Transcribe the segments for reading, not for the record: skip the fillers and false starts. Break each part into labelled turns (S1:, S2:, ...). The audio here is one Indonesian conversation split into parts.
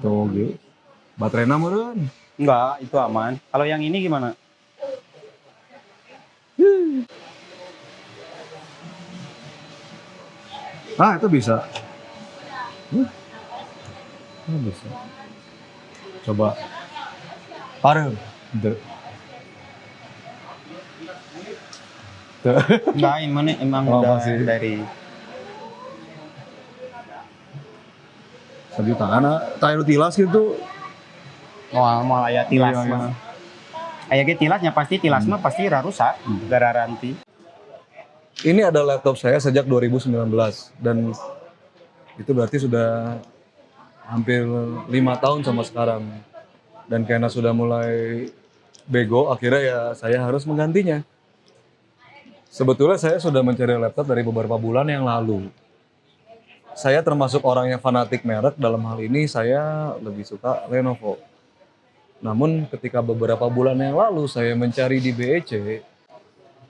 S1: Tuh gitu. Baterainya meureun.
S2: Enggak, itu aman. Kalau yang ini gimana?
S1: Ah, itu bisa. Itu bisa. Coba. Parem. Tuh. Tuh.
S2: Enggak, ini emang
S1: Oh,
S2: udah
S1: masih.
S2: dari
S1: Sejuta. Karena tayo tilas gitu.
S2: mau aya tilas
S1: Iya, iya.
S2: mah. Aya ge tilasnya pasti tilas mah pasti rusak, garanti.
S1: Ini ada laptop saya sejak 2019 dan itu berarti sudah hampir 5 tahun sama sekarang. Dan karena sudah mulai bego, akhirnya ya saya harus menggantinya. Sebetulnya saya sudah mencari laptop dari beberapa bulan yang lalu. Saya termasuk orang yang fanatik merek, dalam hal ini saya lebih suka Lenovo. Namun ketika beberapa bulan yang lalu saya mencari di BEC,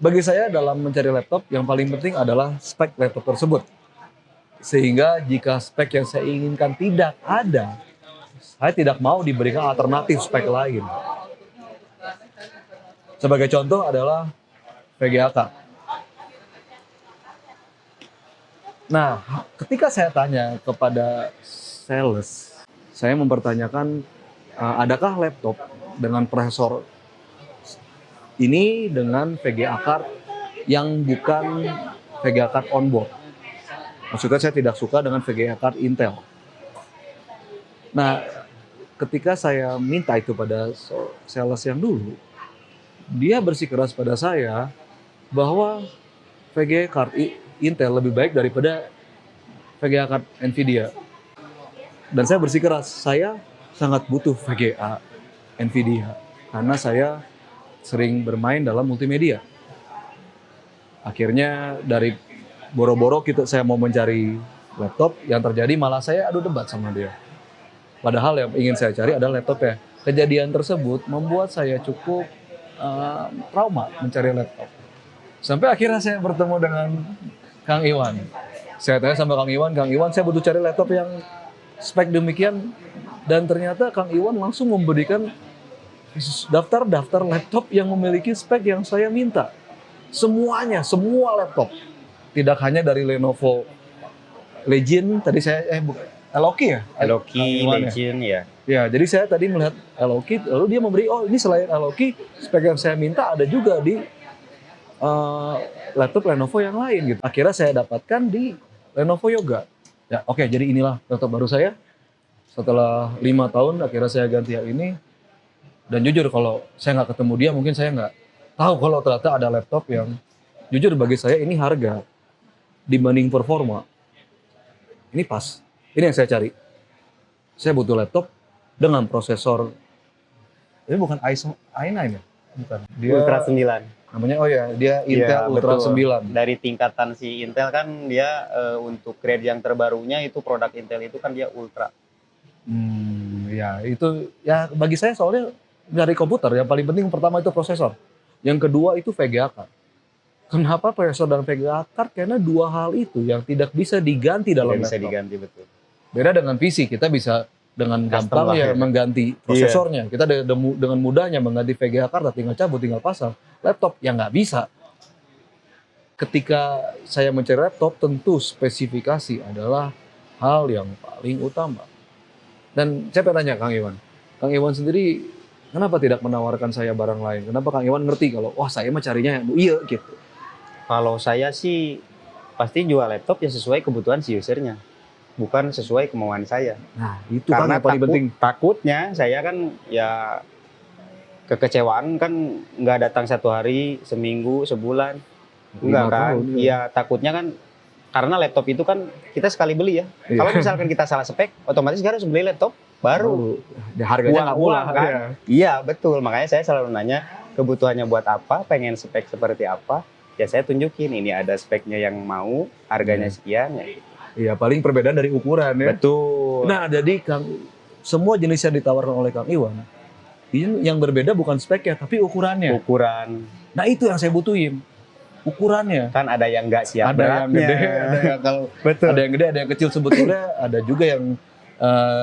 S1: bagi saya dalam mencari laptop yang paling penting adalah spek laptop tersebut. Sehingga jika spek yang saya inginkan tidak ada, saya tidak mau diberikan alternatif spek lain. Sebagai contoh adalah VGA card. Nah, ketika saya tanya kepada sales, saya mempertanyakan, adakah laptop dengan prosesor ini dengan VGA card yang bukan VGA card onboard. Maksudnya saya tidak suka dengan VGA card Intel. Nah, ketika saya minta itu pada sales yang dulu, dia bersikeras pada saya bahwa VGA card Intel lebih baik daripada VGA card Nvidia. Dan saya bersikeras, saya sangat butuh VGA Nvidia karena saya sering bermain dalam multimedia. Akhirnya dari boro-boro saya mau mencari laptop, yang terjadi malah saya adu debat sama dia. Padahal yang ingin saya cari adalah laptopnya. Kejadian tersebut membuat saya cukup trauma mencari laptop. Sampai akhirnya saya bertemu dengan Kang Iwan. Saya tanya sama Kang Iwan saya butuh cari laptop yang spek demikian. Dan ternyata Kang Iwan langsung memberikan daftar laptop yang memiliki spek yang saya minta. Semuanya, semua laptop. Tidak hanya dari Lenovo Legion, tadi saya, Eloki ya?
S2: Eloki, Legend ya.
S1: Ya, jadi saya tadi melihat Eloki, lalu dia memberi, oh ini selain Eloki, spek yang saya minta ada juga di laptop Lenovo yang lain gitu. Akhirnya saya dapatkan di Lenovo Yoga. Ya, oke, jadi inilah laptop baru saya. Setelah 5 tahun, akhirnya saya ganti yang ini. Dan jujur kalau saya nggak ketemu dia, mungkin saya nggak tahu kalau ternyata ada laptop yang jujur bagi saya ini harga dibanding performa. Ini pas. Ini yang saya cari. Saya butuh laptop dengan prosesor. Ini bukan i9 ya? Bukan. Dia
S2: Ultra 9.
S1: namanya, oh ya, dia Intel
S2: Iya,
S1: Ultra
S2: betul.
S1: 9.
S2: Dari tingkatan si Intel kan dia untuk grade yang terbarunya itu produk Intel itu kan dia Ultra.
S1: Ya itu ya bagi saya soalnya dari komputer yang paling penting pertama itu prosesor. Yang kedua itu VGA card. Kenapa prosesor dan VGA card? Karena dua hal itu yang tidak bisa diganti dalam
S2: Tidak bisa
S1: laptop.
S2: diganti, betul.
S1: Beda dengan PC, kita bisa dengan
S2: Custom
S1: gampang
S2: lah
S1: ya
S2: ya.
S1: mengganti prosesornya. Kita dengan mudahnya mengganti VGA card, tinggal cabut, tinggal pasang. Laptop yang nggak bisa. Ketika saya mencari laptop, tentu spesifikasi adalah hal yang paling utama. Dan saya pengen tanya Kang Iwan sendiri kenapa tidak menawarkan saya barang lain? Kenapa Kang Iwan ngerti kalau wah saya mah carinya yang iya gitu?
S2: Kalau saya sih pasti jual laptop ya sesuai kebutuhan si usernya, bukan sesuai kemauan saya.
S1: Nah itu kan
S2: Karena
S1: yang paling penting.
S2: takutnya saya kan ya kekecewaan kan nggak datang 1 hari, seminggu, sebulan, enggak
S1: 5
S2: kan?
S1: tahun,
S2: Iya takutnya kan karena laptop itu kan kita sekali beli ya.
S1: Iya.
S2: Kalau misalkan kita salah spek, otomatis kita harus beli laptop baru.
S1: Harganya nggak murah
S2: kan?
S1: ya.
S2: Iya betul, makanya saya selalu nanya kebutuhannya buat apa, pengen spek seperti apa. Ya saya tunjukin ini ada speknya yang mau, harganya sekian ya.
S1: Iya paling perbedaan dari ukuran ya.
S2: Betul.
S1: Nah jadi semua jenis yang ditawarkan oleh Kang Iwan, yang berbeda bukan speknya tapi ukurannya.
S2: Ukuran.
S1: Nah itu yang saya butuhin, ukurannya.
S2: Kan ada yang nggak siap
S1: Ada yang
S2: beratnya.
S1: gede, ada yang
S2: Betul.
S1: ada yang gede, ada yang kecil sebetulnya. Ada juga yang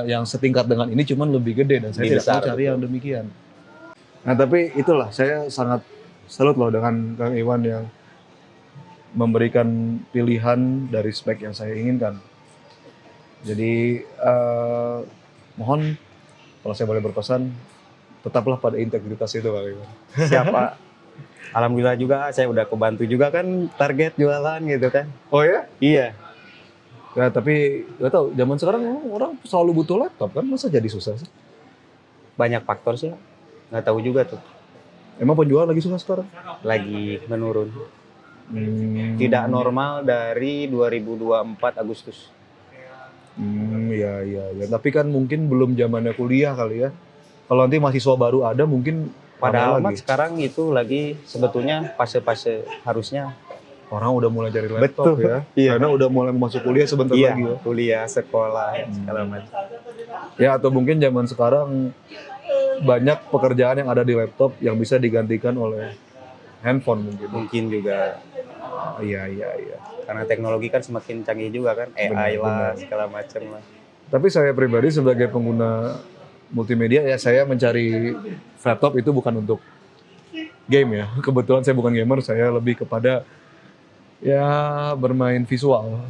S1: yang setingkat dengan ini cuman lebih gede dan saya
S2: Lebih
S1: tidak mau
S2: besar,
S1: cari yang demikian. Nah tapi itulah saya sangat salut loh dengan Kang Iwan yang memberikan pilihan dari spek yang saya inginkan. Jadi mohon kalau saya boleh berpesan tetaplah pada integritas itu Kang Iwan.
S2: Siapa? Alhamdulillah juga saya udah kebantu juga kan target jualan gitu kan.
S1: Oh ya?
S2: Iya.
S1: Ya tapi nggak tahu zaman sekarang orang selalu butuh laptop kan masa jadi susah sih?
S2: Banyak faktor sih. Nggak tahu juga tuh.
S1: Emang penjual lagi susah sekarang?
S2: Lagi menurun.
S1: Tidak
S2: Tidak normal dari 2024 Agustus.
S1: Iya iya ya. Tapi kan mungkin belum zamannya kuliah kali ya. Kalau nanti mahasiswa baru ada mungkin
S2: Padahal
S1: ramai
S2: mas sekarang itu lagi sebetulnya fase-fase harusnya.
S1: orang udah mulai cari laptop
S2: Betul.
S1: ya.
S2: Iya.
S1: Karena udah mulai masuk kuliah sebentar
S2: Iya,
S1: lagi ya.
S2: kuliah, sekolah, segala macam.
S1: Ya atau mungkin zaman sekarang banyak pekerjaan yang ada di laptop yang bisa digantikan oleh handphone mungkin.
S2: Mungkin juga
S1: Iya iya iya.
S2: karena teknologi kan semakin canggih juga kan, AI lah, segala macam lah.
S1: Tapi saya pribadi sebagai pengguna multimedia ya saya mencari laptop itu bukan untuk game ya. Kebetulan saya bukan gamer, saya lebih kepada ya bermain visual.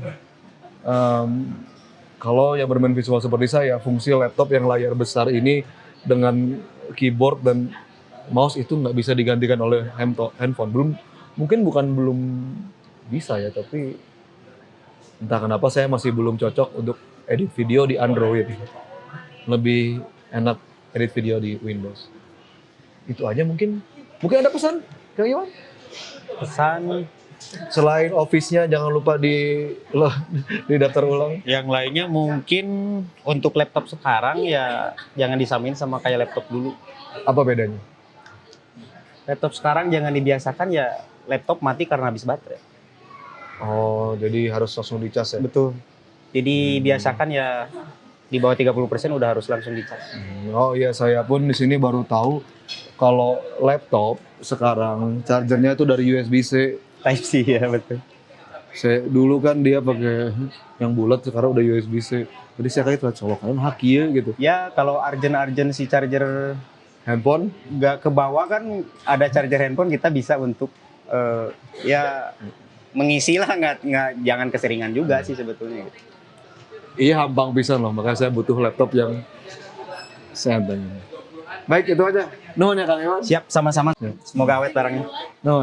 S1: Kalau yang bermain visual seperti saya, fungsi laptop yang layar besar ini dengan keyboard dan mouse itu nggak bisa digantikan oleh handphone. Belum bisa ya, tapi entah kenapa saya masih belum cocok untuk edit video di Android. Lebih enak edit video di Windows. Itu aja mungkin. Mungkin ada pesan, Kang Iwan?
S2: Pesan
S1: Selain Office-nya jangan lupa di daftar ulang.
S2: yang lainnya mungkin untuk laptop sekarang ya jangan disamain sama kayak laptop dulu.
S1: Apa bedanya?
S2: Laptop sekarang jangan dibiasakan ya laptop mati karena habis baterai.
S1: Oh, jadi harus langsung dicas ya?
S2: Betul. Jadi biasakan ya di bawah 30% udah harus langsung dicas.
S1: Oh iya, saya pun di sini baru tahu kalau laptop sekarang chargernya itu dari USB-C.
S2: Type C ya betul.
S1: Saya dulu kan dia pakai yang bulat, sekarang udah USB-C. Jadi saya kayak colok kan haki ya gitu.
S2: Ya kalau urgent si charger
S1: Handphone
S2: nggak ke bawah kan ada charger handphone kita bisa untuk ya mengisi lah nggak jangan keseringan juga sih sebetulnya.
S1: iya hampang pisan loh, makanya saya butuh laptop yang santai. Baik, itu aja. Nuhun ya Kang Iwan.
S2: Siap sama-sama. Semoga awet barangnya.
S1: No.